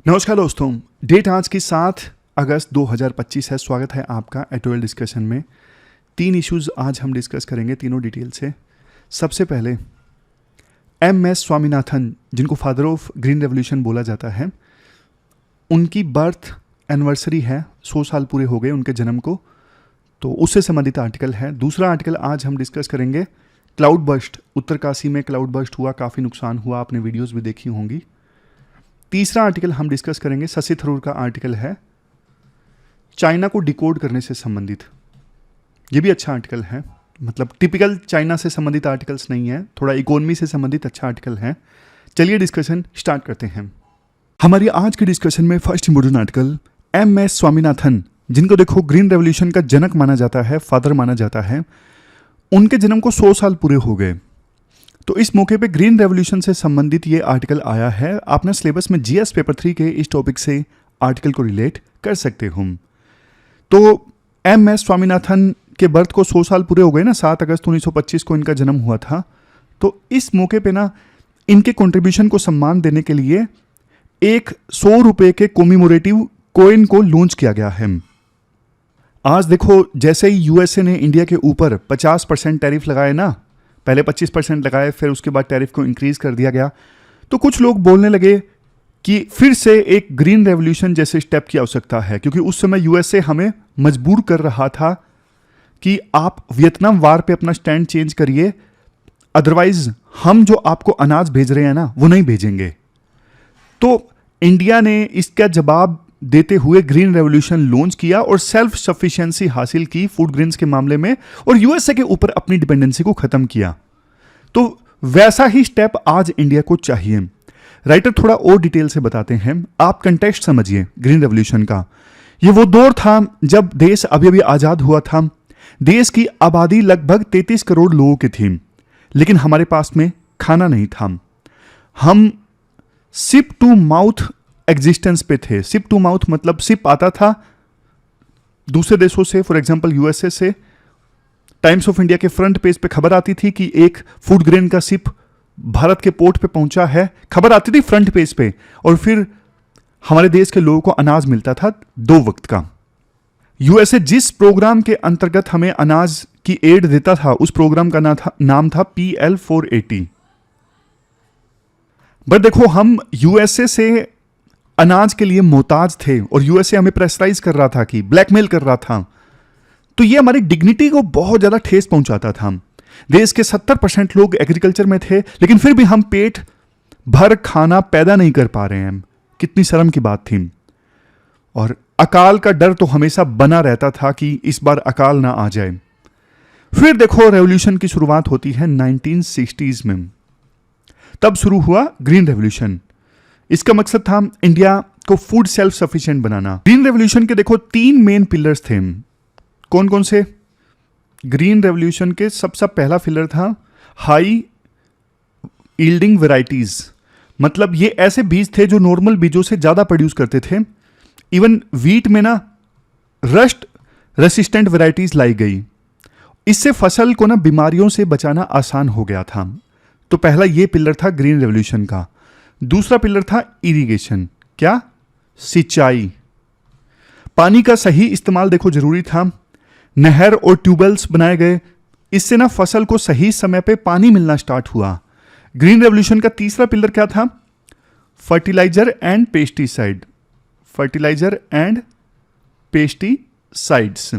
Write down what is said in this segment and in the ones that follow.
नमस्कार दोस्तों, डेट आज की 7 अगस्त 2025 है। स्वागत है आपका एटोएल डिस्कशन में। 3 इश्यूज आज हम डिस्कस करेंगे, तीनों डिटेल से। सबसे पहले एम.एस. स्वामीनाथन, जिनको फादर ऑफ ग्रीन रेवोल्यूशन बोला जाता है, उनकी बर्थ एनिवर्सरी है। 100 साल पूरे हो गए उनके जन्म को, तो उससे संबंधित आर्टिकल है। दूसरा आर्टिकल आज हम डिस्कस करेंगे क्लाउड बर्स्ट। उत्तरकाशी में क्लाउड बर्स्ट हुआ, काफ़ी नुकसान हुआ, आपने वीडियोज़ भी देखी होंगी। तीसरा आर्टिकल हम डिस्कस करेंगे, शशि थरूर का आर्टिकल है चाइना को डिकोड करने से संबंधित। ये भी अच्छा आर्टिकल है, मतलब टिपिकल चाइना से संबंधित आर्टिकल्स नहीं है, थोड़ा इकोनॉमी से संबंधित अच्छा आर्टिकल है। चलिए डिस्कशन स्टार्ट करते हैं। हमारी आज की डिस्कशन में first important article MS. Swaminathan, जिनको देखो ग्रीन रेवोल्यूशन का जनक माना जाता है, फादर माना जाता है, उनके जन्म को 100 साल पूरे हो गए। तो इस मौके पे ग्रीन रेवोल्यूशन से संबंधित ये आर्टिकल आया है। आपने सिलेबस में जीएस पेपर 3 के इस टॉपिक से आर्टिकल को रिलेट कर सकते हो। तो एम.एस. स्वामीनाथन के बर्थ को 100 साल पूरे हो गए ना, 7 अगस्त 1925 को इनका जन्म हुआ था। तो इस मौके पे ना इनके कंट्रीब्यूशन को सम्मान देने के लिए एक 100 रुपये के कोमिमोरेटिव कॉइन को लॉन्च किया गया है। आज देखो, जैसे ही यूएसए ने इंडिया के ऊपर 50% टैरिफ लगाए ना, पहले 25% लगाए, फिर उसके बाद टैरिफ को इंक्रीज कर दिया गया, तो कुछ लोग बोलने लगे कि फिर से एक ग्रीन रेवोल्यूशन जैसे स्टेप की आवश्यकता है, क्योंकि उस समय यूएसए हमें मजबूर कर रहा था कि आप वियतनाम वार पे अपना स्टैंड चेंज करिए, अदरवाइज हम जो आपको अनाज भेज रहे हैं ना वो नहीं भेजेंगे। तो इंडिया ने इसका जवाब देते हुए ग्रीन रेवोल्यूशन लॉन्च किया और सेल्फ सफिशिएंसी हासिल की फूड ग्रेन्स के मामले में, और यूएसए के ऊपर अपनी डिपेंडेंसी को खत्म किया। तो वैसा ही स्टेप आज इंडिया को चाहिए। राइटर थोड़ा और डिटेल से बताते हैं, आप कंटेक्स्ट समझिए ग्रीन रेवोल्यूशन का। ये वो दौर था जब देश अभी अभी आजाद हुआ था। देश की आबादी लगभग 33 करोड़ लोगों की थी, लेकिन हमारे पास में खाना नहीं था। हम सिप टू माउथ एग्जिस्टेंस पे थे। सिप टू माउथ मतलब सिप आता था दूसरे देशों से, फॉर एग्जांपल यूएसए से। टाइम्स ऑफ इंडिया के फ्रंट पेज पे खबर आती थी कि एक फूड ग्रेन का सिप भारत के पोर्ट पे पहुंचा है, खबर आती थी फ्रंट पेज पे, और फिर हमारे देश के लोगों को अनाज मिलता था 2 वक्त का। यूएसए जिस प्रोग्राम के अंतर्गत हमें अनाज की एड देता था, उस प्रोग्राम का नाम था PL 480। बट देखो, हम यूएसए से अनाज के लिए मोहताज थे और यूएसए हमें प्रेशराइज कर रहा था, कि ब्लैकमेल कर रहा था। तो ये हमारी डिग्निटी को बहुत ज्यादा ठेस पहुंचाता था। देश के 70% लोग एग्रीकल्चर में थे, लेकिन फिर भी हम पेट भर खाना पैदा नहीं कर पा रहे हैं। कितनी शर्म की बात थी। और अकाल का डर तो हमेशा बना रहता था कि इस बार अकाल ना आ जाए। फिर देखो, रेवोल्यूशन की शुरुआत होती है 1960s में। तब शुरू हुआ ग्रीन रेवोल्यूशन। इसका मकसद था इंडिया को फूड सेल्फ सफिशिएंट बनाना। ग्रीन रेवोल्यूशन के देखो 3 मेन पिलर्स थे। कौन कौन से? ग्रीन रेवोल्यूशन के सबसे पहला पिलर था हाई यील्डिंग वैरायटीज, मतलब ये ऐसे बीज थे जो नॉर्मल बीजों से ज्यादा प्रोड्यूस करते थे। इवन व्हीट में ना रस्ट रेसिस्टेंट वैरायटीज लाई गई। इससे फसल को ना बीमारियों से बचाना आसान हो गया था। तो पहला ये पिलर था ग्रीन रेवोल्यूशन का। दूसरा पिलर था इरिगेशन। क्या? सिंचाई। पानी का सही इस्तेमाल देखो जरूरी था। नहर और ट्यूबवेल्स बनाए गए, इससे ना फसल को सही समय पे पानी मिलना स्टार्ट हुआ। ग्रीन रेवोल्यूशन का तीसरा पिलर क्या था? Fertiliser and pesticide. Fertiliser and pesticides,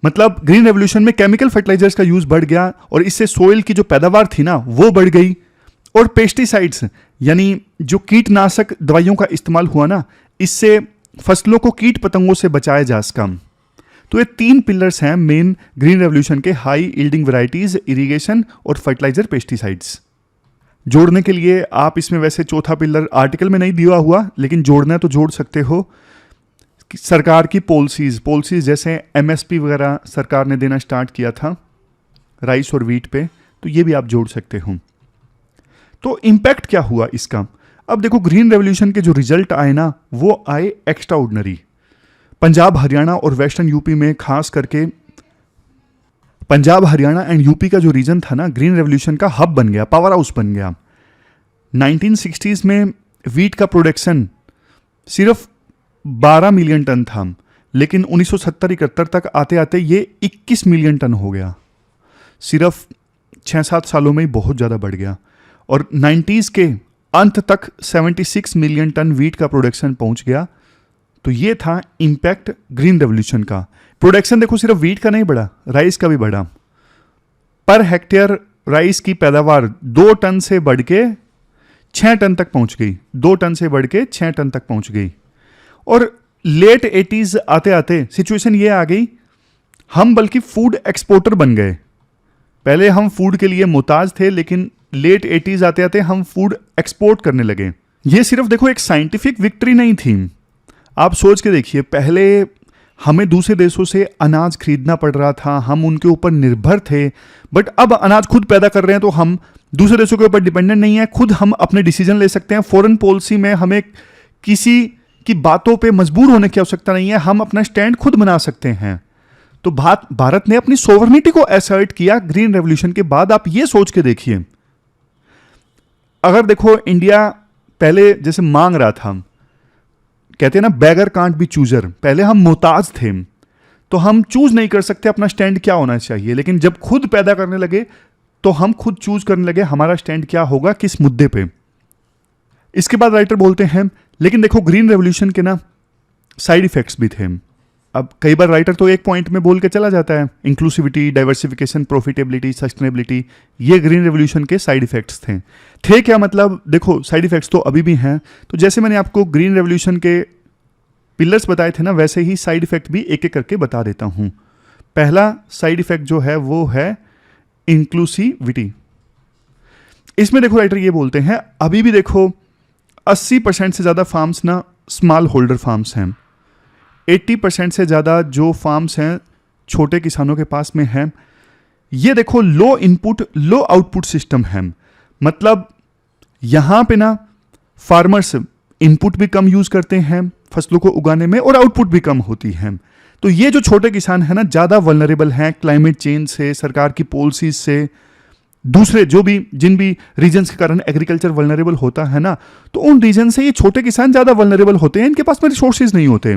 मतलब ग्रीन रेवोल्यूशन में केमिकल फर्टिलाइजर्स का यूज बढ़ गया और इससे सोइल की जो पैदावार थी ना वो बढ़ गई। और पेस्टिसाइड्स यानी जो कीटनाशक दवाइयों का इस्तेमाल हुआ ना, इससे फसलों को कीट पतंगों से बचाया जा सका। तो ये 3 पिलर्स हैं मेन ग्रीन रेवोल्यूशन के, हाई यील्डिंग वैरायटीज, इरिगेशन और फर्टिलाइजर, पेस्टिसाइड्स। जोड़ने के लिए आप इसमें वैसे चौथा पिलर आर्टिकल में नहीं दिया हुआ, लेकिन जोड़ना है तो जोड़ सकते हो। सरकार की पॉलिसीज जैसे MSP वगैरह सरकार ने देना स्टार्ट किया था राइस और व्हीट पे, तो ये भी आप जोड़ सकते हो। तो इम्पैक्ट क्या हुआ इसका? अब देखो, ग्रीन रेवोल्यूशन के जो रिजल्ट आए ना वो आए एक्स्ट्रा ऑर्डिनरी। पंजाब, हरियाणा और वेस्टर्न यूपी में, खास करके पंजाब, हरियाणा एंड यूपी का जो रीजन था ना, ग्रीन रेवोल्यूशन का हब बन गया, पावर हाउस बन गया। 1960s में व्हीट का प्रोडक्शन सिर्फ 12 मिलियन टन था, लेकिन 1970-71 तक आते आते ये 21 मिलियन टन हो गया। सिर्फ 6-7 सालों में ही बहुत ज़्यादा बढ़ गया। और 90s के अंत तक 76 मिलियन टन वीट का प्रोडक्शन पहुंच गया। तो ये था इम्पैक्ट ग्रीन रेवोल्यूशन का। प्रोडक्शन देखो सिर्फ वीट का नहीं बढ़ा, राइस का भी बढ़ा। पर हेक्टेयर राइस की पैदावार 2 टन से बढ़ के 6 टन तक पहुंच गई। 2 टन से बढ़ के 6 टन तक पहुंच गई। और लेट 80s आते आते सिचुएशन ये आ गई, हम बल्कि फूड एक्सपोर्टर बन गए। पहले हम फूड के लिए मुहताज थे, लेकिन लेट 80s आते आते हम फूड एक्सपोर्ट करने लगे। ये सिर्फ देखो एक साइंटिफिक विक्ट्री नहीं थी। आप सोच के देखिए, पहले हमें दूसरे देशों से अनाज खरीदना पड़ रहा था, हम उनके ऊपर निर्भर थे। बट अब अनाज खुद पैदा कर रहे हैं, तो हम दूसरे देशों के ऊपर डिपेंडेंट नहीं है, खुद हम अपने डिसीजन ले सकते हैं। फॉरेन पॉलिसी में हमें किसी की बातों पे मजबूर होने की आवश्यकता नहीं है, हम अपना स्टैंड खुद बना सकते हैं। तो भारत ने अपनी सोवरेनिटी को असर्ट किया ग्रीन रेवोल्यूशन के बाद। आप ये सोच के देखिए, अगर देखो इंडिया पहले जैसे मांग रहा था, कहते हैं ना बैगर कांट बी चूजर, पहले हम मोहताज थे तो हम चूज नहीं कर सकते अपना स्टैंड क्या होना चाहिए। लेकिन जब खुद पैदा करने लगे तो हम खुद चूज करने लगे हमारा स्टैंड क्या होगा, किस मुद्दे पे। इसके बाद राइटर बोलते हैं, लेकिन देखो ग्रीन रेवोल्यूशन के ना साइड इफेक्ट्स भी थे। अब कई बार राइटर तो एक पॉइंट में बोल के चला जाता है, इंक्लूसिविटी, डाइवर्सिफिकेशन, प्रॉफिटेबिलिटी, सस्टेनेबिलिटी, ये ग्रीन रेवोल्यूशन के साइड इफेक्ट्स थे क्या मतलब? देखो साइड इफेक्ट्स तो अभी भी हैं। तो जैसे मैंने आपको ग्रीन रेवोल्यूशन के पिलर्स बताए थे ना, वैसे ही साइड इफेक्ट भी एक एक करके बता देता हूं। पहला साइड इफेक्ट जो है वो है इंक्लूसिविटी। इसमें देखो राइटर ये बोलते हैं, अभी भी देखो 80% से ज़्यादा फार्म्स ना स्मॉल होल्डर फार्म्स हैं। 80% से ज़्यादा जो फार्म्स हैं छोटे किसानों के पास में हैं। ये देखो लो इनपुट लो आउटपुट सिस्टम है। मतलब यहाँ पे ना फार्मर्स इनपुट भी कम यूज़ करते हैं फसलों को उगाने में, और आउटपुट भी कम होती है। तो ये जो छोटे किसान हैं ना, ज़्यादा वल्नरेबल हैं क्लाइमेट चेंज से, सरकार की पॉलिसीज से, दूसरे जिन भी रीजन्स के कारण एग्रीकल्चर वल्नरेबल होता है ना, तो उन रीजन से ये छोटे किसान ज़्यादा वल्नरेबल होते हैं, इनके पास में रिसोर्सेज नहीं होते।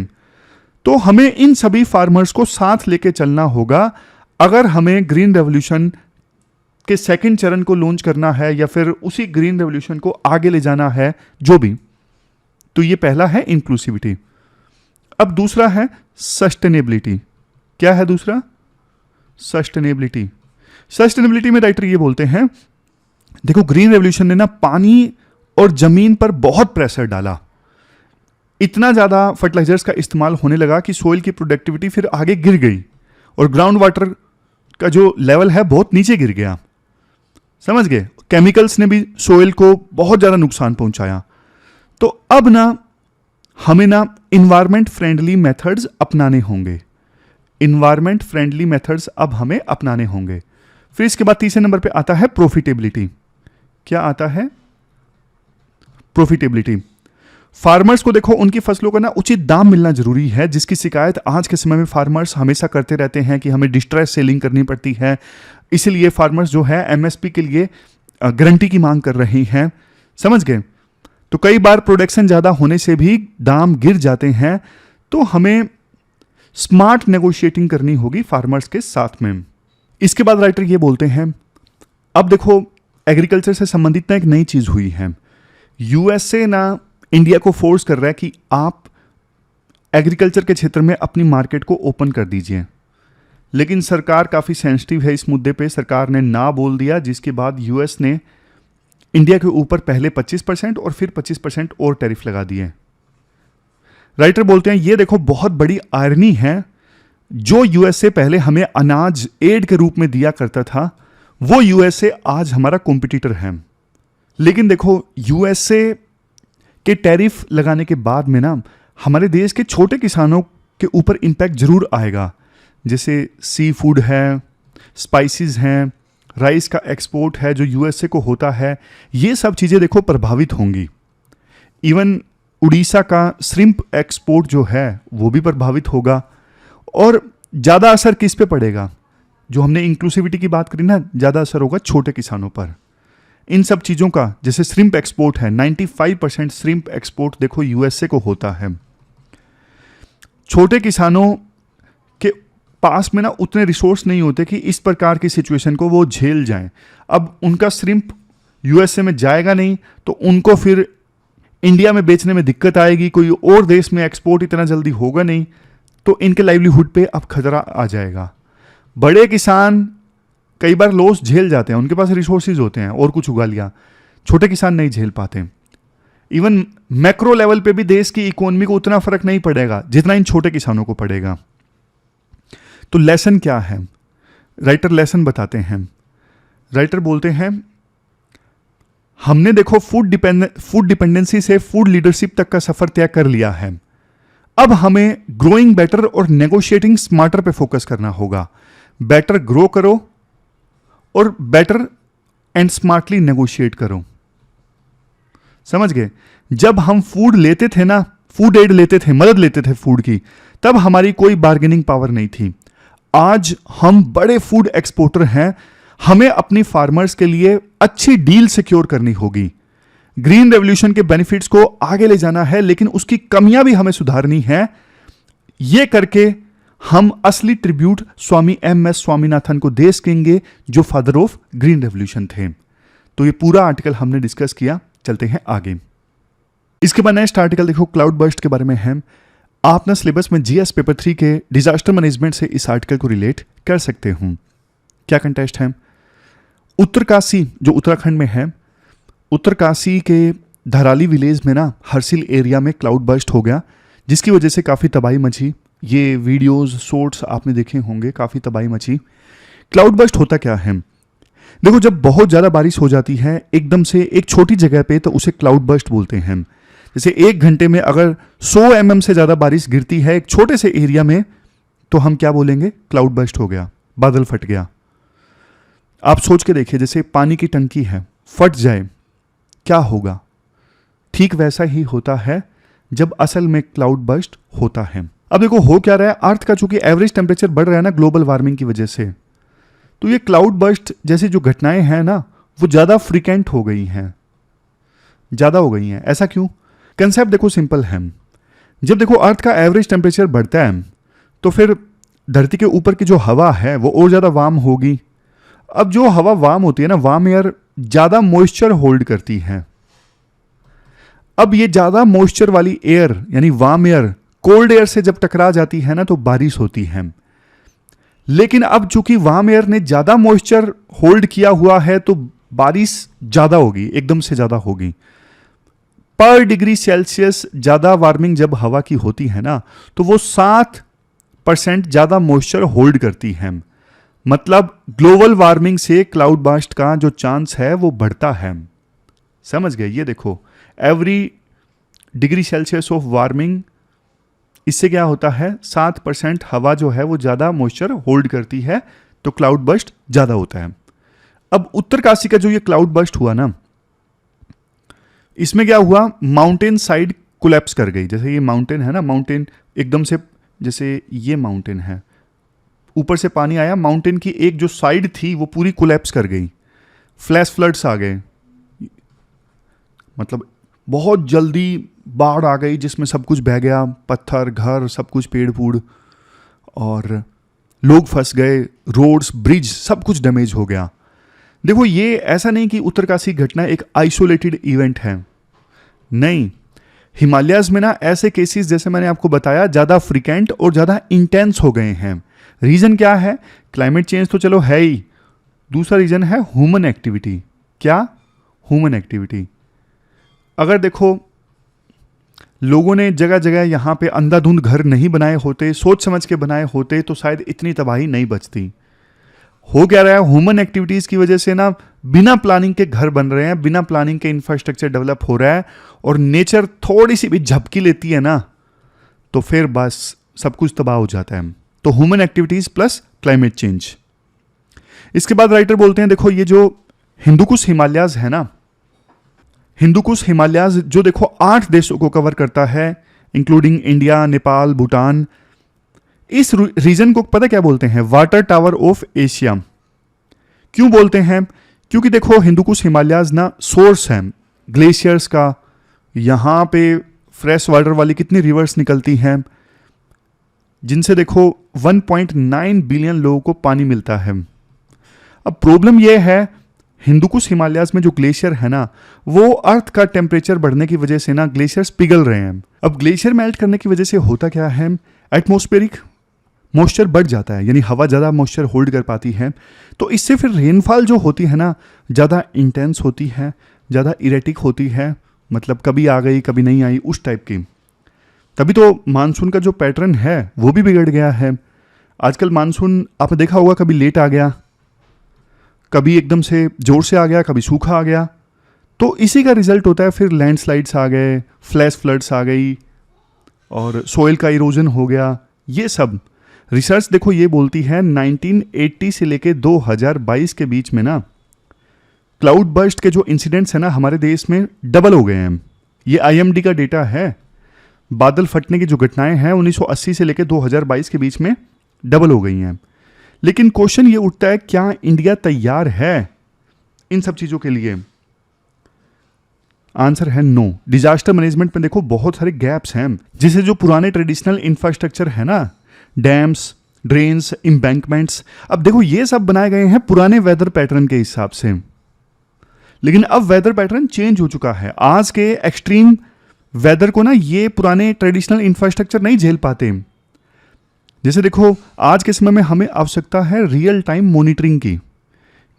तो हमें इन सभी फार्मर्स को साथ लेके चलना होगा अगर हमें ग्रीन रेवोल्यूशन के सेकंड चरण को लॉन्च करना है या फिर उसी ग्रीन रेवोल्यूशन को आगे ले जाना है जो भी। तो ये पहला है इंक्लूसिविटी। अब दूसरा है सस्टेनेबिलिटी। क्या है दूसरा? सस्टेनेबिलिटी। सस्टेनेबिलिटी में राइटर ये बोलते हैं, देखो ग्रीन रेवोल्यूशन ने ना पानी और जमीन पर बहुत प्रेशर डाला। इतना ज़्यादा फर्टिलाइजर्स का इस्तेमाल होने लगा कि सोइल की प्रोडक्टिविटी फिर आगे गिर गई और ग्राउंड वाटर का जो लेवल है बहुत नीचे गिर गया। समझ गए? केमिकल्स ने भी सोइल को बहुत ज़्यादा नुकसान पहुंचाया। तो अब ना हमें ना इन्वायरमेंट फ्रेंडली मेथड्स अपनाने होंगे। इन्वायरमेंट फ्रेंडली मेथड्स अब हमें अपनाने होंगे। फिर इसके बाद तीसरे नंबर पे आता है प्रॉफिटेबिलिटी। क्या आता है? प्रॉफिटेबिलिटी। फार्मर्स को देखो उनकी फसलों का ना उचित दाम मिलना जरूरी है, जिसकी शिकायत आज के समय में फार्मर्स हमेशा करते रहते हैं कि हमें डिस्ट्रेस सेलिंग करनी पड़ती है। इसीलिए फार्मर्स जो है एमएसपी के लिए गारंटी की मांग कर रही हैं। समझ गए? तो कई बार प्रोडक्शन ज़्यादा होने से भी दाम गिर जाते हैं। तो हमें स्मार्ट नेगोशिएटिंग करनी होगी फार्मर्स के साथ में। इसके बाद राइटर ये बोलते हैं, अब देखो एग्रीकल्चर से संबंधित ना एक नई चीज़ हुई है। यूएसए ना इंडिया को फोर्स कर रहा है कि आप एग्रीकल्चर के क्षेत्र में अपनी मार्केट को ओपन कर दीजिए। लेकिन सरकार काफ़ी सेंसिटिव है इस मुद्दे पे। सरकार ने ना बोल दिया, जिसके बाद यूएस ने इंडिया के ऊपर पहले 25% और फिर 25% और टैरिफ लगा दिए। राइटर बोलते हैं ये देखो बहुत बड़ी आयरनी है, जो यूएसए पहले हमें अनाज एड के रूप में दिया करता था, वो यूएसए आज हमारा कॉम्पिटिटर है। लेकिन देखो यूएसए के टैरिफ लगाने के बाद में ना हमारे देश के छोटे किसानों के ऊपर इम्पैक्ट जरूर आएगा। जैसे सी फूड है, स्पाइसेस हैं, राइस का एक्सपोर्ट है जो यूएसए को होता है, ये सब चीज़ें देखो प्रभावित होंगी। इवन उड़ीसा का श्रिम्प एक्सपोर्ट जो है वो भी प्रभावित होगा। और ज़्यादा असर किस पे पड़ेगा? जो हमने इंक्लूसिविटी की बात करी ना, ज़्यादा असर होगा छोटे किसानों पर। इन सब चीज़ों का, जैसे श्रिम्प एक्सपोर्ट है, 95% श्रिम्प एक्सपोर्ट देखो यूएसए को होता है। छोटे किसानों के पास में ना उतने रिसोर्स नहीं होते कि इस प्रकार की सिचुएशन को वो झेल जाएं। अब उनका श्रिम्प यूएसए में जाएगा नहीं तो उनको फिर इंडिया में बेचने में दिक्कत आएगी, कोई और देश में एक्सपोर्ट इतना जल्दी होगा नहीं, तो इनके लाइवलीहुड पे अब खतरा आ जाएगा। बड़े किसान कई बार लॉस झेल जाते हैं, उनके पास रिसोर्सेज होते हैं और कुछ उगा लिया, छोटे किसान नहीं झेल पाते। इवन मैक्रो लेवल पे भी देश की इकोनॉमी को उतना फर्क नहीं पड़ेगा जितना इन छोटे किसानों को पड़ेगा। तो लेसन क्या है? राइटर लेसन बताते हैं। राइटर बोलते हैं हमने देखो फूड डिपेंडेंसी से फूड लीडरशिप तक का सफर तय कर लिया है। अब हमें ग्रोइंग बेटर और नेगोशिएटिंग स्मार्टर पे फोकस करना होगा। बेटर ग्रो करो और बेटर एंड स्मार्टली नेगोशिएट करो। समझ गए? जब हम फूड लेते थे ना, फूड एड लेते थे, मदद लेते थे फूड की, तब हमारी कोई बार्गेनिंग पावर नहीं थी। आज हम बड़े फूड एक्सपोर्टर हैं, हमें अपनी फार्मर्स के लिए अच्छी डील सिक्योर करनी होगी। ग्रीन रेवोल्यूशन के बेनिफिट्स को आगे ले जाना है, लेकिन उसकी कमियां भी हमें सुधारनी है। यह करके हम असली ट्रिब्यूट स्वामी एम.एस. स्वामीनाथन को दे सकेंगे, जो फादर ऑफ ग्रीन रेवोल्यूशन थे। तो ये पूरा आर्टिकल हमने डिस्कस किया। चलते हैं आगे। इसके बाद नेक्स्ट आर्टिकल देखो, क्लाउड बर्स्ट के बारे में है। आप ना सिलेबस में जीएस पेपर 3 के डिजास्टर मैनेजमेंट से इस आर्टिकल को रिलेट कर सकते हो। क्या कंटेस्ट है? उत्तरकाशी जो उत्तराखंड में है, उत्तरकाशी के धराली विलेज में ना हरसिल एरिया में क्लाउड बर्स्ट हो गया, जिसकी वजह से काफ़ी तबाही मची। ये वीडियोस शॉर्ट्स आपने देखे होंगे, काफ़ी तबाही मची। क्लाउड बर्स्ट होता क्या है? देखो, जब बहुत ज़्यादा बारिश हो जाती है एकदम से एक छोटी जगह पे, तो उसे क्लाउड बर्स्ट बोलते हैं। जैसे 1 घंटे में अगर 100 mm से ज़्यादा बारिश गिरती है एक छोटे से एरिया में, तो हम क्या बोलेंगे? क्लाउड बर्स्ट हो गया, बादल फट गया। आप सोच के देखिए, जैसे पानी की टंकी है, फट जाए क्या होगा? ठीक वैसा ही होता है जब असल में क्लाउड बर्स्ट होता है। अब देखो हो क्या रहा है, अर्थ का चूंकि एवरेज टेम्परेचर बढ़ रहा है ना ग्लोबल वार्मिंग की वजह से, तो ये क्लाउड बर्स्ट जैसी जो घटनाएं हैं ना, वो ज़्यादा फ्रीक्वेंट हो गई हैं, ज़्यादा हो गई हैं। ऐसा क्यों? कंसेप्ट देखो सिंपल है। जब देखो अर्थ का एवरेज टेम्परेचर बढ़ता है, तो फिर धरती के ऊपर की जो हवा है वो और ज़्यादा वार्म होगी। अब जो हवा वार्म होती है ना, वार्म एयर ज़्यादा मॉइस्चर होल्ड करती है। अब ये ज़्यादा मॉइस्चर वाली एयर यानी वार्म एयर कोल्ड एयर से जब टकरा जाती है ना, तो बारिश होती है। लेकिन अब चूंकि वार्म एयर ने ज़्यादा मॉइस्चर होल्ड किया हुआ है, तो बारिश ज़्यादा होगी, एकदम से ज़्यादा होगी। पर डिग्री सेल्सियस ज़्यादा वार्मिंग जब हवा की होती है ना, तो वो 7% ज़्यादा मॉइस्चर होल्ड करती है। मतलब ग्लोबल वार्मिंग से क्लाउड बर्स्ट का जो चांस है वो बढ़ता है। समझ गए? ये देखो, every degree Celsius of warming, इससे क्या होता है, 7% हवा जो है वो ज़्यादा मॉइस्चर होल्ड करती है, तो क्लाउड बर्स्ट ज़्यादा होता है। अब उत्तरकाशी का जो ये क्लाउड बर्स्ट हुआ ना, इसमें क्या हुआ, माउंटेन साइड कोलैप्स कर गई। जैसे ये माउंटेन है ना, माउंटेन एकदम से, जैसे ये माउंटेन है, ऊपर से पानी आया, माउंटेन की एक जो साइड थी वो पूरी कोलैप्स कर गई, फ्लैश फ्लड्स आ गए, मतलब बहुत जल्दी बाढ़ आ गई जिसमें सब कुछ बह गया, पत्थर, घर, सब कुछ, पेड़ पूड़, और लोग फंस गए, रोड्स, ब्रिज, सब कुछ डैमेज हो गया। देखो, ये ऐसा नहीं कि उत्तरकाशी घटना एक आइसोलेटेड इवेंट है, नहीं। हिमालयाज में ना ऐसे केसेस, जैसे मैंने आपको बताया, ज़्यादा फ्रीक्वेंट और ज़्यादा इंटेंस हो गए हैं। रीज़न क्या है? क्लाइमेट चेंज तो चलो है ही, दूसरा रीज़न है ह्यूमन एक्टिविटी। क्या? Human activity. अगर देखो लोगों ने जगह जगह यहाँ पे अंधाधुंध घर नहीं बनाए होते, सोच समझ के बनाए होते, तो शायद इतनी तबाही नहीं बचती। हो क्या रहा है, ह्यूमन एक्टिविटीज़ की वजह से ना बिना प्लानिंग के घर बन रहे हैं, बिना प्लानिंग के इंफ्रास्ट्रक्चर डेवलप हो रहा है, और नेचर थोड़ी सी भी झपकी लेती है ना, तो फिर बस सब कुछ तबाह हो जाता है। तो human activities plus climate change. इसके बाद राइटर बोलते हैं, देखो ये जो हिंदुकुश हिमालयाज है ना, हिंदुकुश हिमालयाज जो देखो 8 देशों को कवर करता है, इंक्लूडिंग इंडिया, नेपाल, भूटान। इस रीजन को पता क्या बोलते हैं? Water tower of Asia. क्यों बोलते हैं? क्योंकि देखो हिंदुकुश हिमालयाज ना सोर्स है ग्लेशियर्स का, यहाँ पे फ्रेश वाटर वाली कितनी रिवर्स निकलती हैं जिनसे देखो 1.9 बिलियन लोगों को पानी मिलता है। अब प्रॉब्लम यह है हिंदुकुश हिमालयाज में जो ग्लेशियर है ना, वो अर्थ का टेम्परेचर बढ़ने की वजह से ना ग्लेशियर्स पिघल रहे हैं। अब ग्लेशियर मेल्ट करने की वजह से होता क्या है, एटमॉस्फेरिक मॉइस्चर बढ़ जाता है, यानी हवा ज़्यादा मॉइस्चर होल्ड कर पाती है। तो इससे फिर रेनफॉल जो होती है ना, ज़्यादा इंटेंस होती है, ज़्यादा इरेटिक होती है, मतलब कभी आ गई कभी नहीं आई उस टाइप की। तभी तो मानसून का जो पैटर्न है वो भी बिगड़ गया है। आजकल मानसून आपने देखा होगा, कभी लेट आ गया, कभी एकदम से जोर से आ गया, कभी सूखा आ गया। तो इसी का रिजल्ट होता है फिर लैंडस्लाइड्स आ गए, फ्लैश फ्लड्स आ गई और सोइल का इरोजन हो गया। ये सब रिसर्च देखो ये बोलती है 1980 से लेके 2022 के बीच में ना क्लाउड बर्स्ट के जो इंसिडेंट्स है ना हमारे देश में डबल हो गए हैं। ये IMD का डेटा है। बादल फटने की जो घटनाएं हैं 1980 से लेकर 2022 के बीच में डबल हो गई हैं। लेकिन क्वेश्चन ये उठता है, क्या इंडिया तैयार है इन सब चीज़ों के लिए? आंसर है नो। डिजास्टर मैनेजमेंट में देखो बहुत सारे गैप्स हैं, जिसे जो पुराने ट्रेडिशनल इंफ्रास्ट्रक्चर है ना, डैम्स, ड्रेन्स, एम्बैंकमेंट्स, अब देखो ये सब बनाए गए हैं पुराने वेदर पैटर्न के हिसाब से। लेकिन अब वेदर पैटर्न चेंज हो चुका है। आज के एक्सट्रीम वेदर को ना ये पुराने ट्रेडिशनल इंफ्रास्ट्रक्चर नहीं झेल पाते। जैसे देखो आज के समय में हमें आवश्यकता है रियल टाइम मॉनिटरिंग की।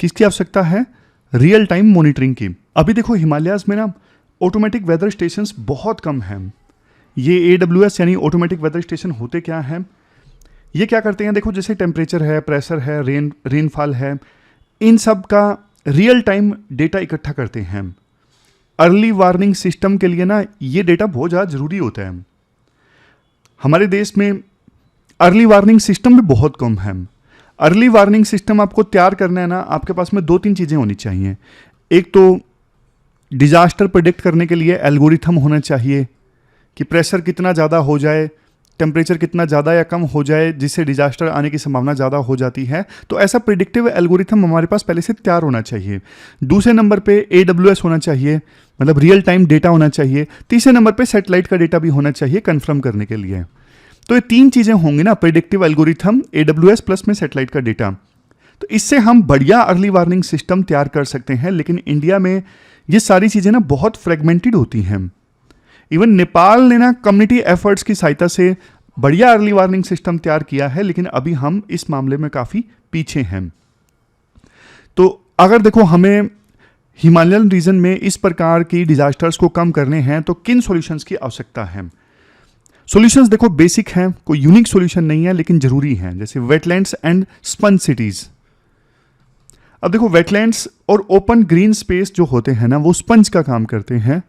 किसकी आवश्यकता है? रियल टाइम मॉनिटरिंग की। अभी देखो हिमालयाज में ना ऑटोमेटिक वेदर स्टेशंस बहुत कम हैं। ये AWS यानी ऑटोमेटिक वेदर स्टेशन होते क्या हैं? ये क्या करते हैं, देखो जैसे टेम्परेचर है, प्रेशर है, रेनफॉल है, इन सब का रियल टाइम डेटा इकट्ठा करते हैं। अर्ली वार्निंग सिस्टम के लिए ना ये डेटा बहुत ज़्यादा ज़रूरी होता है। हमारे देश में अर्ली वार्निंग सिस्टम भी बहुत कम है। अर्ली वार्निंग सिस्टम आपको तैयार करना है ना, आपके पास में 2-3 चीज़ें होनी चाहिए। एक तो डिजास्टर प्रेडिक्ट करने के लिए एल्गोरिथम होना चाहिए कि प्रेशर कितना ज़्यादा हो जाए, टेम्परेचर कितना ज़्यादा या कम हो जाए जिससे डिजास्टर आने की संभावना ज़्यादा हो जाती है। तो ऐसा प्रिडिक्टिव एल्गोरिथम हमारे पास पहले से तैयार होना चाहिए। दूसरे नंबर पे AWS होना चाहिए, मतलब रियल टाइम डेटा होना चाहिए। तीसरे नंबर पे सैटेलाइट का डेटा भी होना चाहिए कंफर्म करने के लिए। तो ये 3 चीज़ें होंगी ना, प्रिडिक्टिव एल्गोरिथम, AWS प्लस में सैटेलाइट का डेटा। तो इससे हम बढ़िया अर्ली वार्निंग सिस्टम तैयार कर सकते हैं। लेकिन इंडिया में ये सारी चीज़ें ना बहुत फ्रेगमेंटेड होती हैं। इवन नेपाल ने ना कम्युनिटी एफर्ट्स की सहायता से बढ़िया अर्ली वार्निंग सिस्टम तैयार किया है, लेकिन अभी हम इस मामले में काफ़ी पीछे हैं। तो अगर देखो हमें हिमालयन रीजन में इस प्रकार की डिजास्टर्स को कम करने हैं तो किन सॉल्यूशंस की आवश्यकता है? सॉल्यूशंस देखो बेसिक हैं, कोई यूनिक सॉल्यूशन नहीं है लेकिन जरूरी है, जैसे वेटलैंड्स एंड स्पंज सिटीज। अब देखो वेटलैंड्स और ओपन ग्रीन स्पेस जो होते हैं ना, वो स्पंज का काम करते हैं।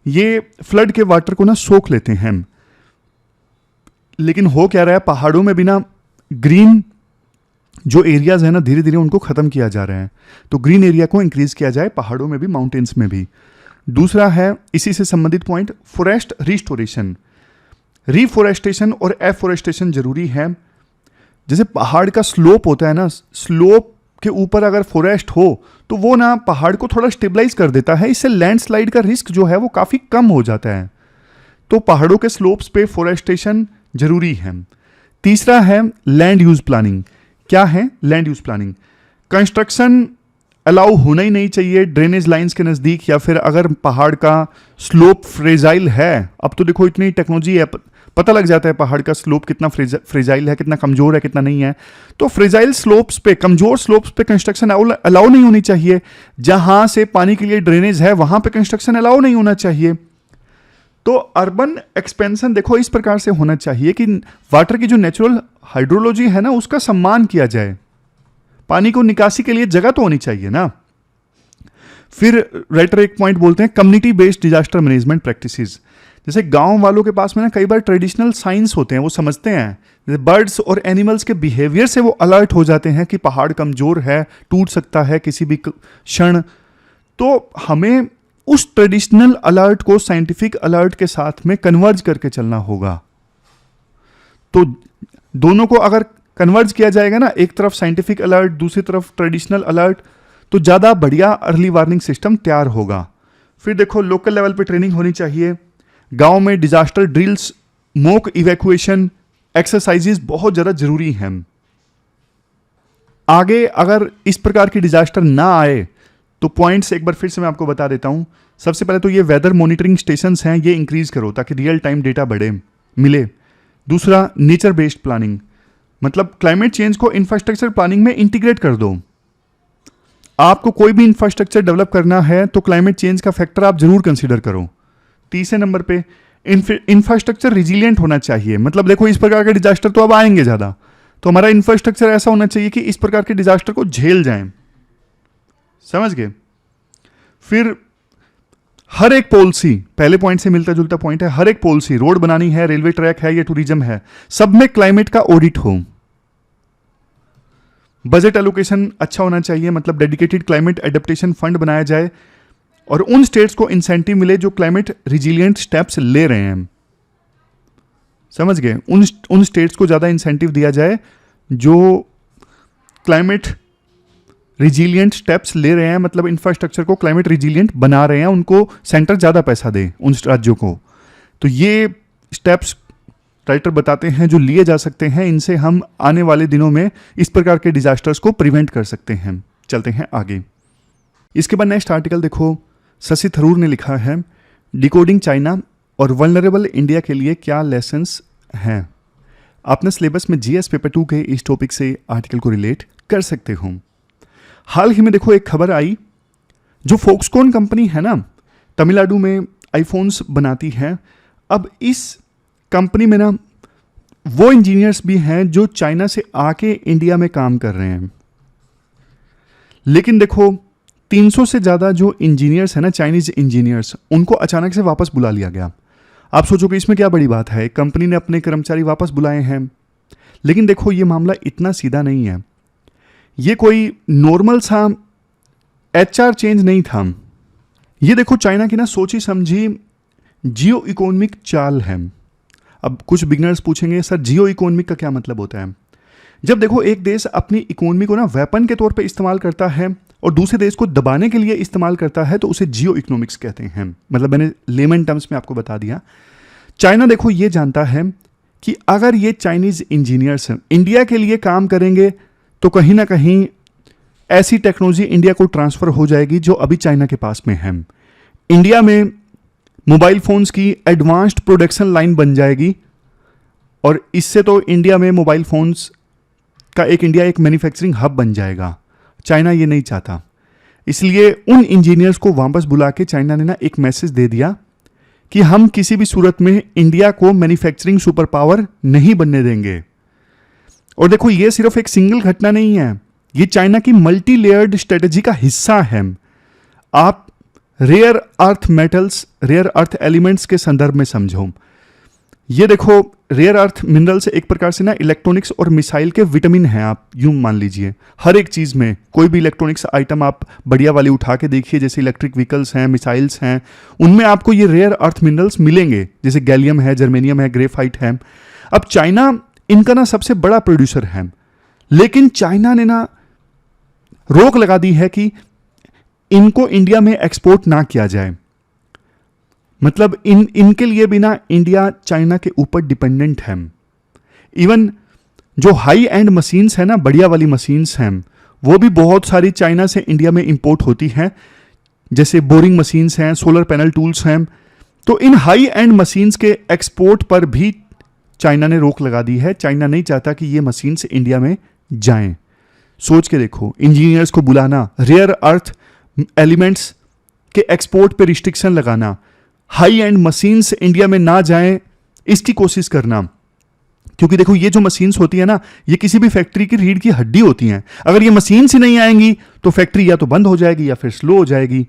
ये फ्लड के वाटर को ना सोख लेते हैं। लेकिन हो क्या रहा है, पहाड़ों में भी ना ग्रीन जो एरियाज है ना धीरे धीरे उनको खत्म किया जा रहा है। तो ग्रीन एरिया को इंक्रीज किया जाए पहाड़ों में भी, माउंटेन्स में भी। दूसरा है इसी से संबंधित पॉइंट, फॉरेस्ट रिस्टोरेशन। रिफॉरेस्टेशन और एफॉरेस्टेशन जरूरी है। जैसे पहाड़ का स्लोप होता है ना, स्लोप के ऊपर अगर फॉरेस्ट हो तो वो ना पहाड़ को थोड़ा स्टेबलाइज कर देता है। इससे लैंडस्लाइड का रिस्क जो है वो काफ़ी कम हो जाता है। तो पहाड़ों के स्लोप्स पे फॉरेस्टेशन जरूरी है। तीसरा है लैंड यूज प्लानिंग। क्या है land use planning? Construction allow होना ही नहीं चाहिए ड्रेनेज लाइंस के नज़दीक, या फिर अगर पहाड़ का स्लोप फ्रेजाइल है, अब तो देखो इतनी टेक्नोलॉजी है, पता लग जाता है पहाड़ का स्लोप कितना फ्रेजाइल है, कितना कमज़ोर है, कितना नहीं है। तो फ्रेजाइल स्लोप्स पे, कमज़ोर स्लोप्स पे कंस्ट्रक्शन अलाउ नहीं होनी चाहिए। जहाँ से पानी के लिए ड्रेनेज है वहाँ पे कंस्ट्रक्शन अलाउ नहीं होना चाहिए। तो अर्बन एक्सपेंशन देखो इस प्रकार से होना चाहिए कि वाटर की जो नेचुरल हाइड्रोलॉजी है ना उसका सम्मान किया जाए। पानी को निकासी के लिए जगह तो होनी चाहिए ना। फिर राइटर एक पॉइंट बोलते हैं community based disaster management practices. जैसे गांव वालों के पास में ना कई बार ट्रेडिशनल साइंस होते हैं, वो समझते हैं, जैसे बर्ड्स और एनिमल्स के बिहेवियर से वो अलर्ट हो जाते हैं कि पहाड़ कमजोर है, टूट सकता है किसी भी क्षण। तो हमें उस ट्रेडिशनल अलर्ट को साइंटिफिक अलर्ट के साथ में कन्वर्ज करके चलना होगा। तो दोनों को अगर कन्वर्ज किया जाएगा ना, एक तरफ साइंटिफिक अलर्ट, दूसरी तरफ ट्रेडिशनल अलर्ट, तो ज़्यादा बढ़िया अर्ली वार्निंग सिस्टम तैयार होगा। फिर देखो लोकल लेवल पे ट्रेनिंग होनी चाहिए, गांव में disaster drills, mock evacuation exercises बहुत ज़्यादा जरूरी हैं। आगे अगर इस प्रकार की डिजास्टर ना आए तो पॉइंट्स एक बार फिर से मैं आपको बता देता हूं। सबसे पहले तो ये वेदर मॉनिटरिंग स्टेशंस हैं, ये इंक्रीज करो ताकि रियल टाइम डेटा बढ़े मिले। दूसरा, नेचर बेस्ड प्लानिंग, मतलब क्लाइमेट चेंज को इंफ्रास्ट्रक्चर प्लानिंग में इंटीग्रेट कर दो। आपको कोई भी इंफ्रास्ट्रक्चर डेवलप करना है तो क्लाइमेट चेंज का फैक्टर आप जरूर कंसीडर करो। तीसरे नंबर पे इंफ्रास्ट्रक्चर रिजिलियंट होना चाहिए, मतलब देखो इस प्रकार के डिजास्टर तो अब आएंगे ज़्यादा, तो हमारा इंफ्रास्ट्रक्चर ऐसा होना चाहिए कि इस प्रकार के डिजास्टर को झेल जाएं। समझ गए? फिर हर एक पॉलिसी, पहले पॉइंट से मिलता जुलता पॉइंट है, हर एक पॉलिसी, रोड बनानी है, रेलवे ट्रैक है या टूरिज्म है, सब में क्लाइमेट का ऑडिट हो। बजट एलोकेशन अच्छा होना चाहिए, मतलब डेडिकेटेड क्लाइमेट एडेप्टेशन फंड बनाया जाए और उन स्टेट्स को इंसेंटिव मिले जो क्लाइमेट रिजिलियंट स्टेप्स ले रहे हैं। समझ गए? उन स्टेट्स को ज़्यादा इंसेंटिव दिया जाए जो क्लाइमेट रिजिलियंट स्टेप्स ले रहे हैं, मतलब इंफ्रास्ट्रक्चर को क्लाइमेट रिजिलियंट बना रहे हैं, उनको सेंटर ज़्यादा पैसा दे उन राज्यों को। तो ये स्टेप्स राइटर बताते हैं जो लिए जा सकते हैं, इनसे हम आने वाले दिनों में इस प्रकार के डिजास्टर्स को प्रिवेंट कर सकते हैं। चलते हैं आगे। इसके बाद नेक्स्ट आर्टिकल देखो, शशि थरूर ने लिखा है डिकोडिंग चाइना और वल्नरेबल इंडिया के लिए क्या लेसन्स हैं। आपने सिलेबस में जीएस पेपर 2 के इस टॉपिक से आर्टिकल को रिलेट कर सकते हो। हाल ही में देखो एक खबर आई, जो फोक्सकॉन कंपनी है ना, तमिलनाडु में आईफोन्स बनाती है। अब इस कंपनी में ना वो इंजीनियर्स भी हैं जो चाइना से आके इंडिया में काम कर रहे हैं, लेकिन देखो 300 से ज़्यादा जो इंजीनियर्स हैं ना, चाइनीज इंजीनियर्स, उनको अचानक से वापस बुला लिया गया। आप सोचोगे इसमें क्या बड़ी बात है, कंपनी ने अपने कर्मचारी वापस बुलाए हैं। लेकिन देखो ये मामला इतना सीधा नहीं है, ये कोई नॉर्मल सा एचआर चेंज नहीं था। ये देखो चाइना की ना सोची समझी जियो इकोनॉमिक चाल है। अब कुछ बिगनर्स पूछेंगे सर जियो इकोनॉमिक का क्या मतलब होता है। जब देखो एक देश अपनी इकोनॉमी को ना वेपन के तौर पे इस्तेमाल करता है और दूसरे देश को दबाने के लिए इस्तेमाल करता है तो उसे जियो इकोनॉमिक्स कहते हैं। मतलब मैंने लेमन टर्म्स में आपको बता दिया। चाइना देखो ये जानता है कि अगर ये चाइनीज इंजीनियर्स इंडिया के लिए काम करेंगे तो कहीं ना कहीं ऐसी टेक्नोलॉजी इंडिया को ट्रांसफर हो जाएगी जो अभी चाइना के पास में है। इंडिया में मोबाइल फोन्स की एडवांस्ड प्रोडक्शन लाइन बन जाएगी और इससे तो इंडिया में मोबाइल फोन्स का एक मैन्युफैक्चरिंग हब बन जाएगा। चाइना ये नहीं चाहता, इसलिए उन इंजीनियर्स को वापस बुला के चाइना ने ना एक मैसेज दे दिया कि हम किसी भी सूरत में इंडिया को मैन्युफैक्चरिंग सुपर पावर नहीं बनने देंगे। और देखो ये सिर्फ एक सिंगल घटना नहीं है, ये चाइना की मल्टी लेयर्ड स्ट्रेटेजी का हिस्सा है। आप rare earth metals, rare earth elements के संदर्भ में समझो। ये देखो रेयर अर्थ मिनरल्स एक प्रकार से ना इलेक्ट्रॉनिक्स और मिसाइल के विटामिन हैं, आप यूं मान लीजिए। हर एक चीज़ में कोई भी इलेक्ट्रॉनिक्स आइटम आप बढ़िया वाली उठा के देखिए, जैसे इलेक्ट्रिक व्हीकल्स हैं, मिसाइल्स हैं, उनमें आपको ये रेयर अर्थ मिनरल्स मिलेंगे, जैसे गैलियम है, जर्मेनियम है, ग्रेफाइट है। अब चाइना इनका ना सबसे बड़ा प्रोड्यूसर है, लेकिन चाइना ने ना रोक लगा दी है कि इनको इंडिया में एक्सपोर्ट ना किया जाए। मतलब इनके लिए भी ना इंडिया चाइना के ऊपर डिपेंडेंट है। इवन जो हाई एंड मशीन्स है ना, बढ़िया वाली मशीन्स हैं, वो भी बहुत सारी चाइना से इंडिया में इंपोर्ट होती हैं, जैसे बोरिंग मशीन्स हैं, सोलर पैनल टूल्स हैं। तो इन हाई एंड मशीन्स के एक्सपोर्ट पर भी चाइना ने रोक लगा दी है। चाइना नहीं चाहता कि ये मशीन्स इंडिया में जाएं। सोच के देखो, इंजीनियर्स को बुलाना, रेयर अर्थ एलिमेंट्स के एक्सपोर्ट पे रिस्ट्रिक्शन लगाना, हाई एंड मशीन्स इंडिया में ना जाएं, इसकी कोशिश करना। क्योंकि देखो ये जो मशीन्स होती है ना, ये किसी भी फैक्ट्री की रीढ़ की हड्डी होती हैं। अगर ये मशीन्स ही नहीं आएंगी तो फैक्ट्री या तो बंद हो जाएगी या फिर स्लो हो जाएगी।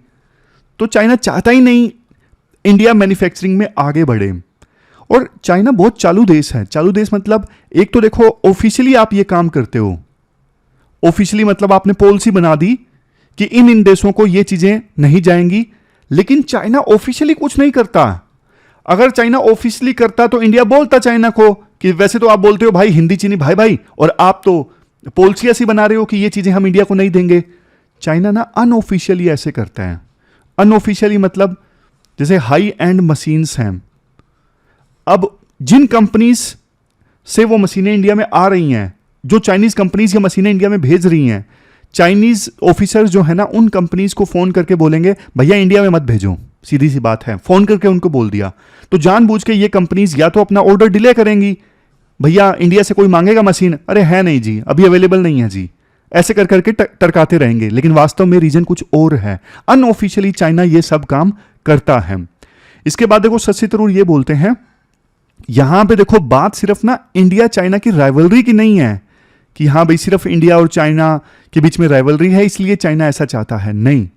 तो चाइना चाहता ही नहीं इंडिया मैन्युफैक्चरिंग में आगे बढ़े। और चाइना बहुत चालू देश है। चालू देश मतलब एक तो देखो ऑफिशियली आप ये काम करते हो, ऑफिशियली मतलब आपने पॉलिसी बना दी कि इन देशों को ये चीजें नहीं जाएंगी, लेकिन चाइना ऑफिशियली कुछ नहीं करता। अगर चाइना ऑफिशियली करता तो इंडिया बोलता चाइना को कि वैसे तो आप बोलते हो भाई हिंदी चीनी भाई भाई, और आप तो पॉलिसी ऐसी बना रहे हो कि ये चीजें हम इंडिया को नहीं देंगे। चाइना ना अनऑफिशियली ऐसे करता है। अनऑफिशियली मतलब जैसे हाई एंड मशीन्स हैं, अब जिन कंपनीज से वो मशीनें इंडिया में आ रही हैं, जो चाइनीज कंपनीज ये मशीनें इंडिया में भेज रही हैं, चाइनीज ऑफिसर जो है ना उन कंपनीज को फोन करके बोलेंगे भैया इंडिया में मत भेजो, सीधी सी बात है, फोन करके उनको बोल दिया। तो जानबूझ के ये कंपनीज या तो अपना ऑर्डर डिले करेंगी, भैया इंडिया से कोई मांगेगा मशीन, अरे है नहीं जी, अभी अवेलेबल नहीं है जी, ऐसे कर करके टरकाते रहेंगे, लेकिन वास्तव में रीजन कुछ और है। अनऑफिशियली चाइना ये सब काम करता है। इसके बाद देखो शशि थरूर ये बोलते हैं, यहां पे देखो बात सिर्फ ना इंडिया चाइना की राइवलरी की नहीं है कि हाँ भाई सिर्फ इंडिया और चाइना के बीच में राइवलरी है इसलिए चाइना ऐसा चाहता है, नहीं।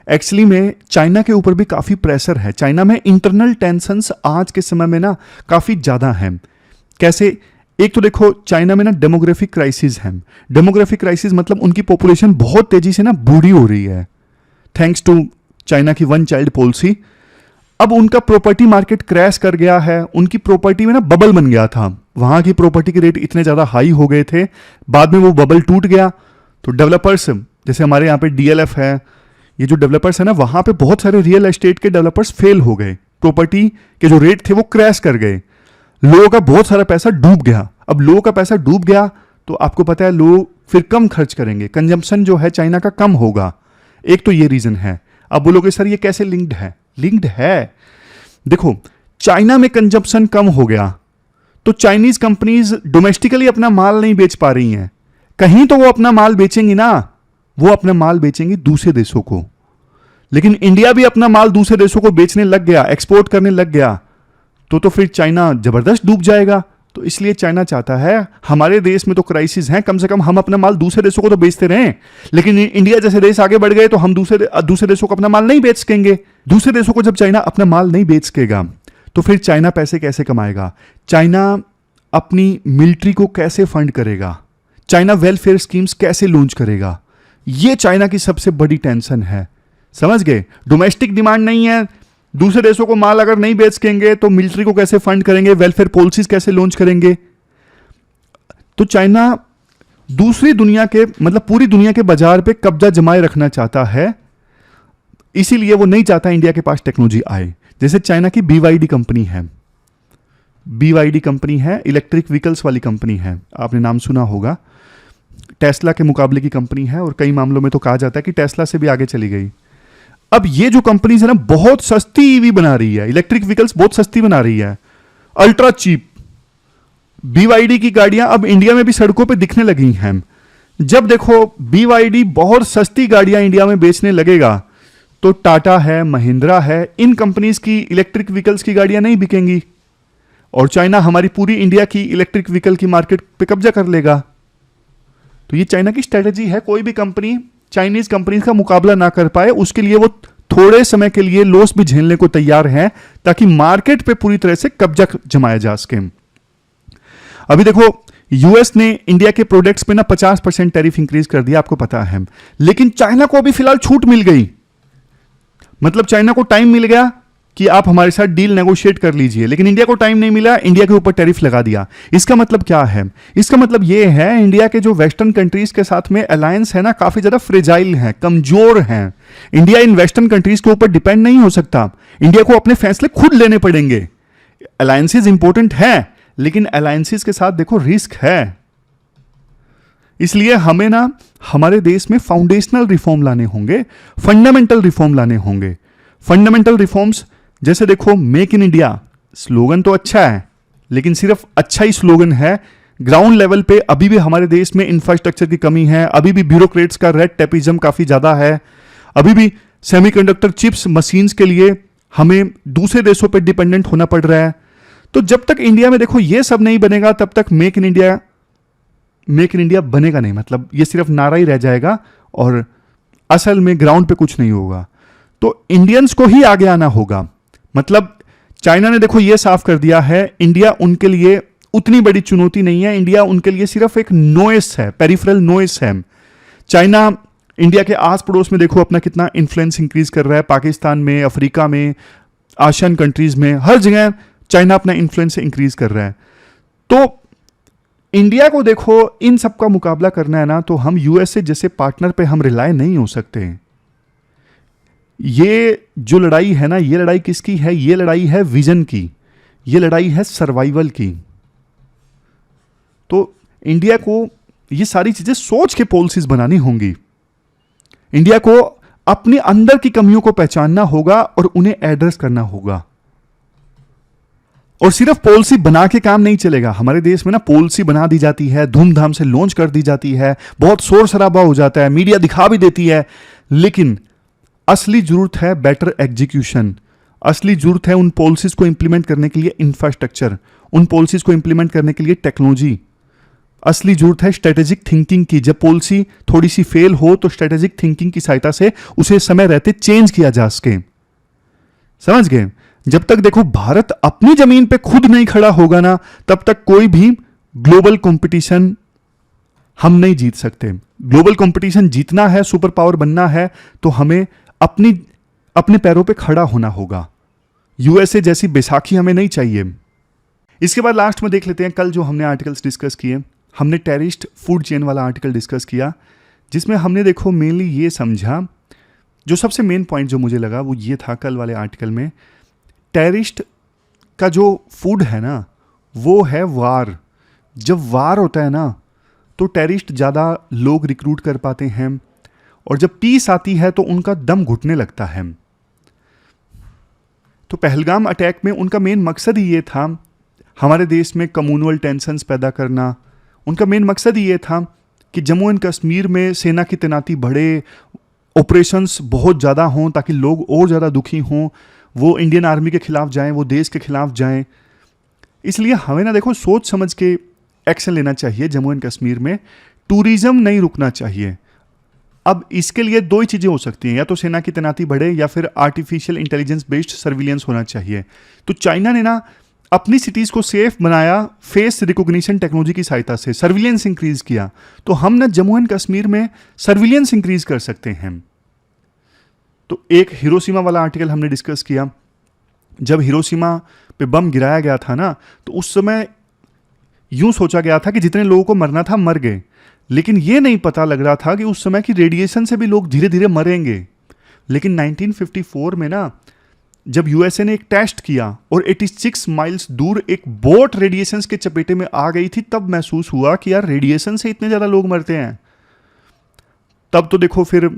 एक्चुअली में चाइना के ऊपर भी काफी प्रेशर है। चाइना में इंटरनल टेंशंस आज के समय में ना काफी ज्यादा है। कैसे? एक तो देखो चाइना में ना डेमोग्राफिक क्राइसिस है। डेमोग्राफिक क्राइसिस मतलब उनकी पॉपुलेशन बहुत तेजी से ना बूढ़ी हो रही है, थैंक्स टू चाइना की वन चाइल्ड पॉलिसी। अब उनका प्रॉपर्टी मार्केट क्रैश कर गया है, उनकी प्रॉपर्टी में ना बबल बन गया था, वहां की प्रॉपर्टी के रेट इतने ज्यादा हाई हो गए थे, बाद में वो बबल टूट गया। तो डेवलपर्स जैसे हमारे यहाँ पे डीएलएफ है, ये जो डेवलपर्स है ना, वहां पे बहुत सारे रियल एस्टेट के डेवलपर्स फेल हो गए, प्रॉपर्टी के जो रेट थे वो क्रैश कर गए, लोगों का बहुत सारा पैसा डूब गया। अब लोगों का पैसा डूब गया तो आपको पता है लोग फिर कम खर्च करेंगे, कंजम्पशन जो है चाइना का कम होगा। एक तो ये रीजन है। अब बोलोगे सर ये कैसे लिंक्ड है? लिंक्ड है। देखो चाइना में कंजम्पशन कम हो गया तो चाइनीज कंपनीज डोमेस्टिकली अपना माल नहीं बेच पा रही हैं, कहीं तो वो अपना माल बेचेंगी ना, वो अपना माल बेचेंगी दूसरे देशों को। लेकिन इंडिया भी अपना माल दूसरे देशों को बेचने लग गया, एक्सपोर्ट करने लग गया, तो फिर चाइना जबरदस्त डूब जाएगा। तो इसलिए चाइना चाहता है हमारे देश में तो क्राइसिस है, कम से कम हम अपना माल दूसरे देशों को तो बेचते रहें, लेकिन इंडिया जैसे देश आगे बढ़ गए तो हम दूसरे देशों को अपना माल नहीं बेच सकेंगे। दूसरे देशों को जब चाइना अपना माल नहीं बेच सकेगा तो फिर चाइना पैसे कैसे कमाएगा? चाइना अपनी मिलिट्री को कैसे फंड करेगा? चाइना वेलफेयर स्कीम्स कैसे लॉन्च करेगा? ये चाइना की सबसे बड़ी टेंशन है, समझ गए? डोमेस्टिक डिमांड नहीं है, दूसरे देशों को माल अगर नहीं बेच सकेंगे तो मिलिट्री को कैसे फंड करेंगे, वेलफेयर पॉलिसीज कैसे लॉन्च करेंगे? तो चाइना दूसरी दुनिया के मतलब पूरी दुनिया के बाजार पे कब्जा जमाए रखना चाहता है, इसीलिए वो नहीं चाहता इंडिया के पास टेक्नोलॉजी आए। जैसे चाइना की BYD कंपनी है, BYD कंपनी है, इलेक्ट्रिक व्हीकल्स वाली कंपनी है, आपने नाम सुना होगा। टेस्ला के मुकाबले की कंपनी है और कई मामलों में तो कहा जाता है कि टेस्ला से भी आगे चली गई। अब ये जो कंपनीज है ना बहुत सस्ती ईवी बना रही है, इलेक्ट्रिक व्हीकल्स बहुत सस्ती बना रही है, अल्ट्रा चीप। BYD की गाड़ियां अब इंडिया में भी सड़कों पे दिखने लगी हैं। जब देखो BYD बहुत सस्ती गाड़ियां इंडिया में बेचने लगेगा तो टाटा है, महिंद्रा है, इन कंपनीज की इलेक्ट्रिक व्हीकल्स की गाड़ियां नहीं बिकेंगी और चाइना हमारी पूरी इंडिया की इलेक्ट्रिक व्हीकल की मार्केट पे कब्जा कर लेगा। तो ये चाइना की स्ट्रेटेजी है, कोई भी कंपनी चाइनीज कंपनीज का मुकाबला ना कर पाए उसके लिए वो थोड़े समय के लिए लॉस भी झेलने को तैयार है ताकि मार्केट पे पूरी तरह से कब्जा जमाया जा सके। अभी देखो यूएस ने इंडिया के प्रोडक्ट्स पे ना 50% टैरिफ इंक्रीज कर दिया, आपको पता है, लेकिन चाइना को अभी फिलहाल छूट मिल गई। मतलब चाइना को टाइम मिल गया कि आप हमारे साथ डील नेगोशिएट कर लीजिए, लेकिन इंडिया को टाइम नहीं मिला, इंडिया के ऊपर टैरिफ लगा दिया। इसका मतलब क्या है? इसका मतलब यह है इंडिया के जो वेस्टर्न कंट्रीज के साथ में अलायंस है ना काफी ज्यादा फ्रेजाइल है, कमजोर है। इंडिया इन वेस्टर्न कंट्रीज के ऊपर डिपेंड नहीं हो सकता, इंडिया को अपने फैसले खुद लेने पड़ेंगे। अलायंसेज इंपॉर्टेंट है लेकिन अलायंसेज के साथ देखो रिस्क है, इसलिए हमें ना हमारे देश में फाउंडेशनल रिफॉर्म लाने होंगे, फंडामेंटल रिफॉर्म लाने होंगे। फंडामेंटल रिफॉर्म्स जैसे देखो मेक इन इंडिया स्लोगन तो अच्छा है लेकिन सिर्फ अच्छा ही स्लोगन है, ग्राउंड लेवल पे अभी भी हमारे देश में इंफ्रास्ट्रक्चर की कमी है, अभी भी ब्यूरोक्रेट्स का रेड टेपिज्म काफी ज्यादा है, अभी भी सेमीकंडक्टर चिप्स मशीन्स के लिए हमें दूसरे देशों पर डिपेंडेंट होना पड़ रहा है। तो जब तक इंडिया में देखो ये सब नहीं बनेगा तब तक मेक इन इंडिया बनेगा नहीं, मतलब ये सिर्फ नारा ही रह जाएगा और असल में ग्राउंड पे कुछ नहीं होगा। तो इंडियंस को ही आगे आना होगा। मतलब चाइना ने देखो ये साफ कर दिया है इंडिया उनके लिए उतनी बड़ी चुनौती नहीं है, इंडिया उनके लिए सिर्फ एक नोइस है, पेरिफेरल नोइस है। चाइना इंडिया के आस पड़ोस में देखो अपना कितना इन्फ्लुएंस इंक्रीज कर रहा है, पाकिस्तान में, अफ्रीका में, आशियन कंट्रीज में, हर जगह चाइना अपना इन्फ्लुएंस इंक्रीज कर रहा है। तो इंडिया को देखो इन सब का मुकाबला करना है ना, तो हम यूएसए जैसे पार्टनर पे हम रिलाय नहीं हो सकते। ये जो लड़ाई है ना, ये लड़ाई किसकी है? ये लड़ाई है विजन की, ये लड़ाई है सर्वाइवल की। तो इंडिया को ये सारी चीजें सोच के पॉलिसीज बनानी होंगी। इंडिया को अपने अंदर की कमियों को पहचानना होगा और उन्हें एड्रेस करना होगा। और सिर्फ पॉलिसी बना के काम नहीं चलेगा। हमारे देश में ना पॉलिसी बना दी जाती है, धूमधाम से लॉन्च कर दी जाती है, बहुत शोर शराबा हो जाता है, मीडिया दिखा भी देती है, लेकिन असली जरूरत है बेटर एग्जीक्यूशन। असली जरूरत है उन पॉलिसीज को इंप्लीमेंट करने के लिए इंफ्रास्ट्रक्चर, उन पॉलिसीज को इंप्लीमेंट करने के लिए टेक्नोलॉजी। असली जरूरत है स्ट्रेटेजिक थिंकिंग की। जब पॉलिसी थोड़ी सी फेल हो तो स्ट्रेटेजिक थिंकिंग की सहायता से उसे समय रहते चेंज किया जा सके। समझ गए? जब तक देखो भारत अपनी जमीन पे खुद नहीं खड़ा होगा ना, तब तक कोई भी ग्लोबल कंपटीशन हम नहीं जीत सकते। ग्लोबल कंपटीशन जीतना है, सुपर पावर बनना है, तो हमें अपने पैरों पे खड़ा होना होगा। यूएसए जैसी बैसाखी हमें नहीं चाहिए। इसके बाद लास्ट में देख लेते हैं कल जो हमने आर्टिकल्स डिस्कस किए। हमने टेररिस्ट फूड चेन वाला आर्टिकल डिस्कस किया, जिसमें हमने देखो मेनली ये समझा, जो सबसे मेन पॉइंट जो मुझे लगा वो ये था कल वाले आर्टिकल में, टेररिस्ट का जो फूड है ना वो है वार। जब वार होता है ना तो टेररिस्ट ज़्यादा लोग रिक्रूट कर पाते हैं, और जब पीस आती है तो उनका दम घुटने लगता है। तो पहलगाम अटैक में उनका मेन मकसद ही ये था, हमारे देश में कम्युनल टेंशन्स पैदा करना। उनका मेन मकसद ही ये था कि जम्मू एंड कश्मीर में सेना की तैनाती बढ़े, ऑपरेशंस बहुत ज़्यादा हों ताकि लोग और ज़्यादा दुखी हों, वो इंडियन आर्मी के खिलाफ जाएं, वो देश के खिलाफ जाएं। इसलिए हमें ना देखो सोच समझ के एक्शन लेना चाहिए। जम्मू एंड कश्मीर में टूरिज्म नहीं रुकना चाहिए। अब इसके लिए दो ही चीज़ें हो सकती हैं, या तो सेना की तैनाती बढ़े या फिर आर्टिफिशियल इंटेलिजेंस बेस्ड सर्विलेंस होना चाहिए। तो चाइना ने ना अपनी सिटीज़ को सेफ बनाया फेस रिकॉग्निशन टेक्नोलॉजी की सहायता से, सर्विलेंस इंक्रीज किया। तो हम ना जम्मू एंड कश्मीर में सर्विलेंस इंक्रीज कर सकते हैं। तो एक हिरोशिमा वाला आर्टिकल हमने डिस्कस किया। जब हिरोशिमा पे बम गिराया गया था ना, तो उस समय यूं सोचा गया था कि जितने लोगों को मरना था मर गए, लेकिन ये नहीं पता लग रहा था कि उस समय की रेडिएशन से भी लोग धीरे धीरे मरेंगे। लेकिन 1954 में ना जब यूएसए ने एक टेस्ट किया और 86 माइल्स दूर एक बोट रेडिएशन के चपेटे में आ गई थी, तब महसूस हुआ कि यार रेडिएशन से इतने ज़्यादा लोग मरते हैं। तब तो देखो फिर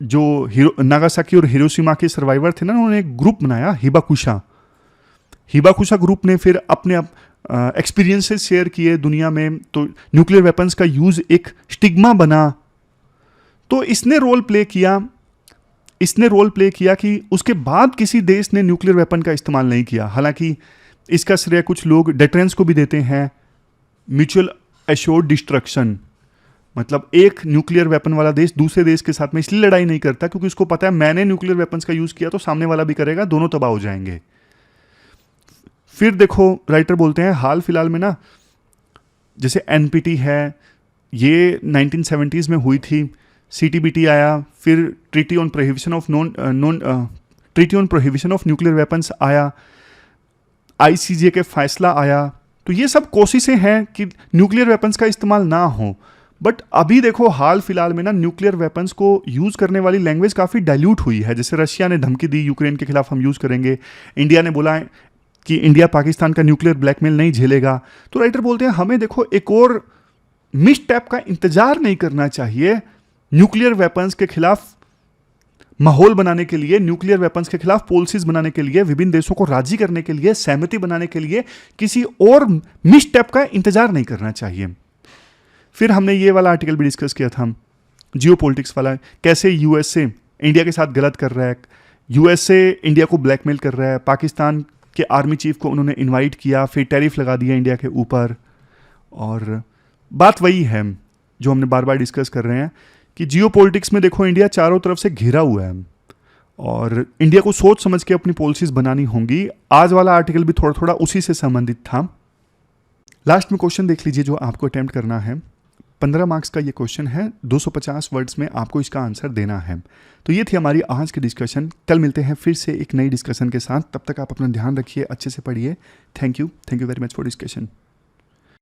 जो नागासाकी और हिरोशिमा के सर्वाइवर थे ना, उन्होंने एक ग्रुप बनाया हिबाकुशा ग्रुप ने फिर अपने एक्सपीरियंसेस शेयर किए दुनिया में। तो न्यूक्लियर वेपन्स का यूज़ एक स्टिग्मा बना। तो इसने रोल प्ले किया कि उसके बाद किसी देश ने न्यूक्लियर वेपन का इस्तेमाल नहीं किया। हालांकि इसका श्रेय कुछ लोग डेटरेंस को भी देते हैं, म्यूचुअल एश्योर्ड डिस्ट्रक्शन, मतलब एक न्यूक्लियर वेपन वाला देश दूसरे देश के साथ में इसलिए लड़ाई नहीं करता क्योंकि उसको पता है मैंने न्यूक्लियर वेपन्स का यूज़ किया तो सामने वाला भी करेगा, दोनों तबाह हो जाएंगे। फिर देखो राइटर बोलते हैं हाल फिलहाल में ना जैसे एनपीटी है, ये 1970s में हुई थी, सीटीबीटी आया, फिर treaty on prohibition of nuclear weapons आया, आईसीजे के फैसला आया। तो ये सब कोशिशें हैं कि न्यूक्लियर वेपन्स का इस्तेमाल ना हो। बट अभी देखो हाल फिलहाल में ना न्यूक्लियर वेपन्स को यूज़ करने वाली लैंग्वेज काफ़ी डाइल्यूट हुई है। जैसे रशिया ने धमकी दी यूक्रेन के खिलाफ हम यूज़ करेंगे, इंडिया ने बोला कि इंडिया पाकिस्तान का न्यूक्लियर ब्लैकमेल नहीं झेलेगा। तो राइटर बोलते हैं हमें देखो एक और मिसस्टेप का इंतजार नहीं करना चाहिए। न्यूक्लियर वेपन्स के खिलाफ माहौल बनाने के लिए, न्यूक्लियर वेपन्स के खिलाफ पॉलिसीज बनाने के लिए, विभिन्न देशों को राजी करने के लिए, सहमति बनाने के लिए किसी और मिसस्टेप का इंतजार नहीं करना चाहिए। फिर हमने ये वाला आर्टिकल भी डिस्कस किया था, जियोपॉलिटिक्स वाला, कैसे यूएसए इंडिया के साथ गलत कर रहा है, यूएसए इंडिया को ब्लैकमेल कर रहा है। पाकिस्तान के आर्मी चीफ को उन्होंने इनवाइट किया, फिर टैरिफ लगा दिया इंडिया के ऊपर। और बात वही है जो हमने बार बार डिस्कस कर रहे हैं कि जियोपॉलिटिक्स में देखो इंडिया चारों तरफ से घिरा हुआ है और इंडिया को सोच समझ के अपनी पॉलिसीज बनानी होंगी। आज वाला आर्टिकल भी थोड़ा थोड़ा उसी से संबंधित था। लास्ट में क्वेश्चन देख लीजिए जो आपको अटेम्प्ट करना है। 15 मार्क्स का ये क्वेश्चन है, 250 वर्ड्स में आपको इसका आंसर देना है। तो ये थी हमारी आज की डिस्कशन। कल मिलते हैं फिर से एक नई डिस्कशन के साथ। तब तक आप अपना ध्यान रखिए, अच्छे से पढ़िए। Thank you very much for discussion.